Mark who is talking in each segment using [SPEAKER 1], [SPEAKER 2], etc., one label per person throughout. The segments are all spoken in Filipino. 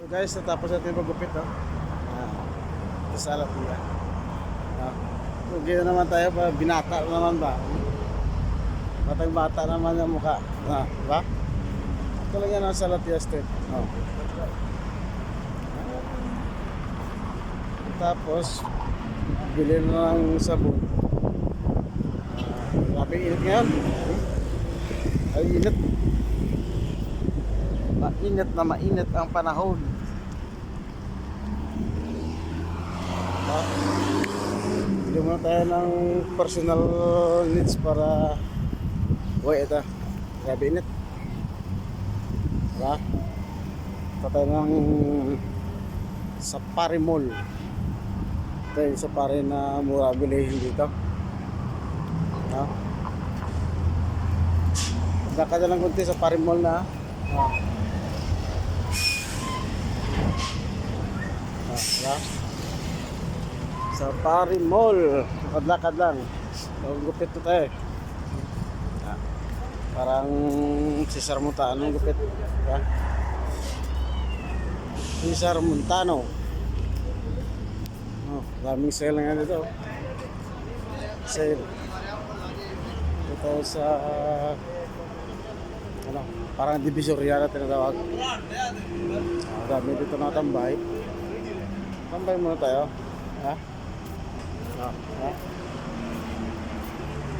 [SPEAKER 1] So guys, natapos natin magupit, no? Ito sa Alapia. Okay na naman tayo, binata naman ba? Batang bata naman yung mukha. Diba? Ito lang yan ang Salatia Street. Tapos, bili na ng sabon. Grabe init ngayon. Ay, init. Mainit na mainit ang panahon. Bili muna tayo ng personal needs para buhay ito. Grabe init. Diba? Ito tayo ng Safari Mall. Ito yung Safari na mura bilihin dito. Lakad na lang kunti sa Safari Mall na. Diba? Safari Mall. Lakad-lakad lang. Gupit to tayo. Parang Cesar Montano gupit. Diba? Cesar Montano. Daming sale nga dito. Sale. Ito sa parang Divisoria na tinatawag. Dami dito na tambay. Tambay muna tayo.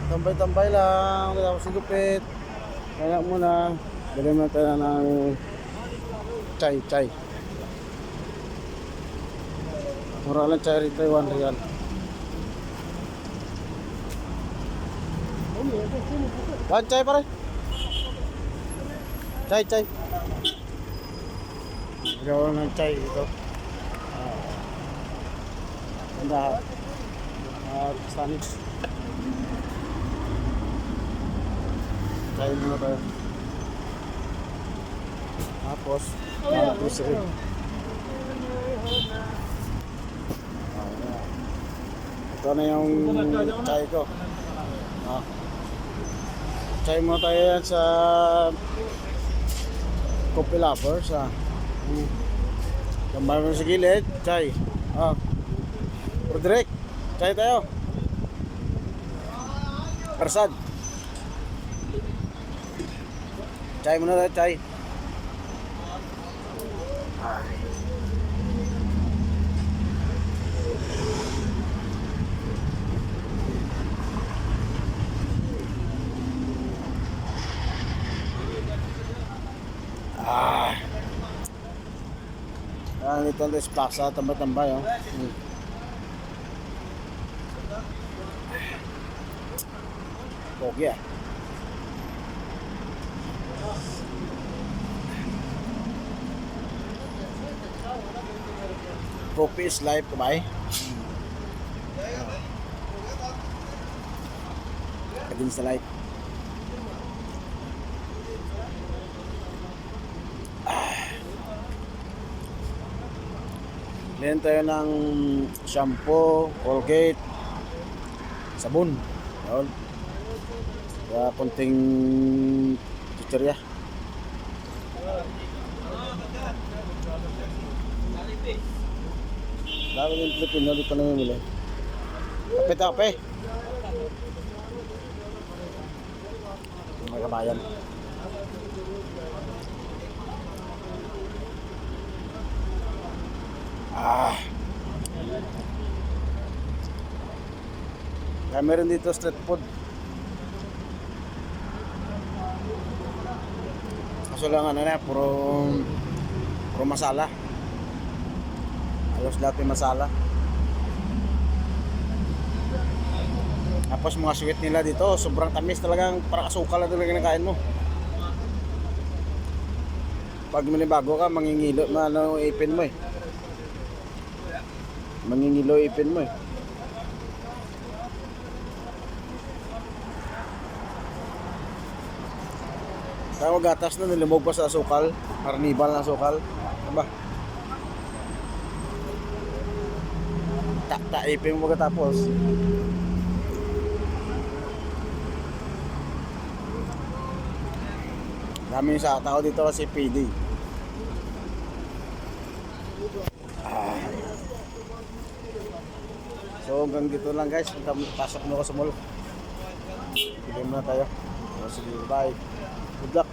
[SPEAKER 1] Tambay-tambay lang. Tapos sigupit. Kaya muna. Bili muna tayo ng chai. Mura lang chai rito, 1 real. One chai pare. Chai. Gawa ng chai ito. Ganda. Pakistanis. Chai muna tayo. Tapos, grocery. Ito na yung chai ko. Chai muna tayo yan sa Coffee Lovers. Tambay mo sa gilid, chai. Roderick, chai tayo. Persad. Chai muna tayo, chai. Dito ang plaza, tambay-tambay. Pogi ah. Coffee is life, kabay. Kagin sa life. Then tayo ng shampoo, Colgate, sabon. Yun. Kaya kunting chichirya. Dami yung Pilipino, di pa namimili. Kape. Mga kabayan. Kaya meron dito street food. Kaso lang puro masala. Halos lahat may masala. Tapos mga sweet nila dito, sobrang tamis talagang, parang asukal na talaga nakain mo. Pag bago ka, mangingilo ipin mo eh. Mangingilo ipin mo eh. Kaya gatas na nilimog pa sa asukal, karnibal na asukal. Diba? Taipin mo pagkatapos. Dami sa tao dito kasi PD. So hanggang dito lang guys. Pasok na ako sa mall. Bigyan muna tayo. Sige, bye. Good luck.